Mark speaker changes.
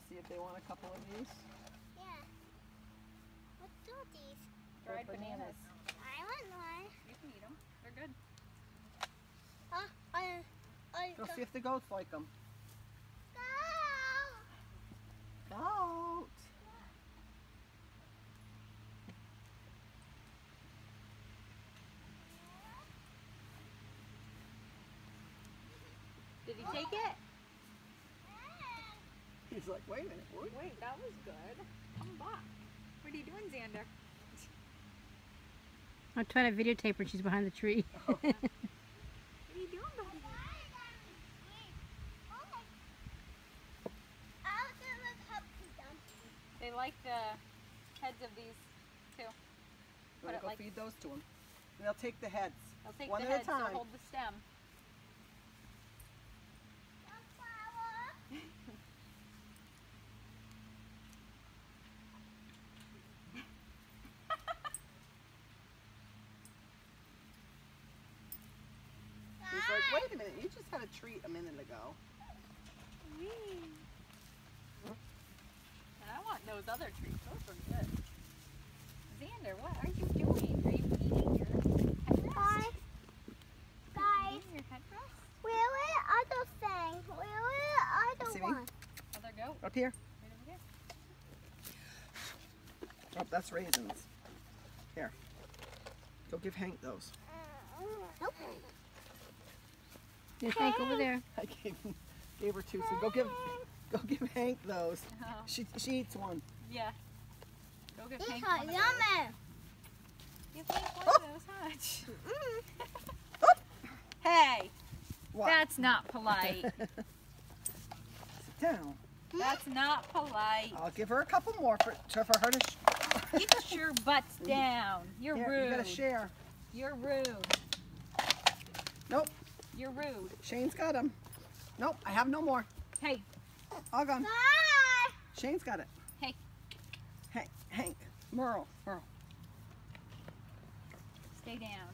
Speaker 1: see if they want a couple of these.
Speaker 2: Yeah. What's all these?
Speaker 3: Dried bananas.
Speaker 2: I want one.
Speaker 3: You can eat them. They're good.
Speaker 1: Go see if the goats like them.
Speaker 2: Go!
Speaker 1: Goat!
Speaker 3: Did he take it?
Speaker 1: He's like, wait a minute, what?
Speaker 3: Wait, that was good. Come back. What are you doing, Xander?
Speaker 4: I'm trying to videotape her. She's behind the tree.
Speaker 3: What are you doing, buddy? They like the heads of these too.
Speaker 1: You
Speaker 3: Put
Speaker 1: want
Speaker 3: it
Speaker 1: to go
Speaker 3: like-
Speaker 1: feed those to them? And they'll take the heads.
Speaker 3: I'll take
Speaker 1: one
Speaker 3: the
Speaker 1: at
Speaker 3: head,
Speaker 1: a time.
Speaker 3: so hold the stem.
Speaker 1: He's like, wait a minute, you just had a treat a minute ago.
Speaker 3: And I want those other treats. Those are good. Xander, what are you doing? Are you eating your headrest?
Speaker 2: Guys,
Speaker 3: Eating your headrest?
Speaker 2: where is other thing? Where is other
Speaker 1: See me?
Speaker 2: one?
Speaker 3: Other goat?
Speaker 1: Up here.
Speaker 3: Right over there.
Speaker 1: Oh, that's raisins. Here. Go give Hank those.
Speaker 2: Nope.
Speaker 4: There's Hank over there.
Speaker 1: I gave her two, so go give Hank those.
Speaker 3: Oh,
Speaker 1: She eats one.
Speaker 3: yeah. Go give
Speaker 2: These
Speaker 3: Hank
Speaker 2: are
Speaker 3: one of
Speaker 2: yummy.
Speaker 3: those. Give Hank one of those, Hutch.
Speaker 1: Oh!
Speaker 3: Hey,
Speaker 1: What?
Speaker 3: that's not polite.
Speaker 1: Sit down.
Speaker 3: That's not polite.
Speaker 1: I'll give her a couple more for her to.
Speaker 3: Get your butts down. You're
Speaker 1: Here,
Speaker 3: rude.
Speaker 1: you gotta share.
Speaker 3: You're rude.
Speaker 1: Nope,
Speaker 3: You're rude.
Speaker 1: Shane's got them. Nope, I have no more.
Speaker 3: Hey,
Speaker 1: All gone.
Speaker 2: Bye.
Speaker 1: Shane's got it.
Speaker 3: hey.
Speaker 1: Hank, Merle.
Speaker 3: Stay down.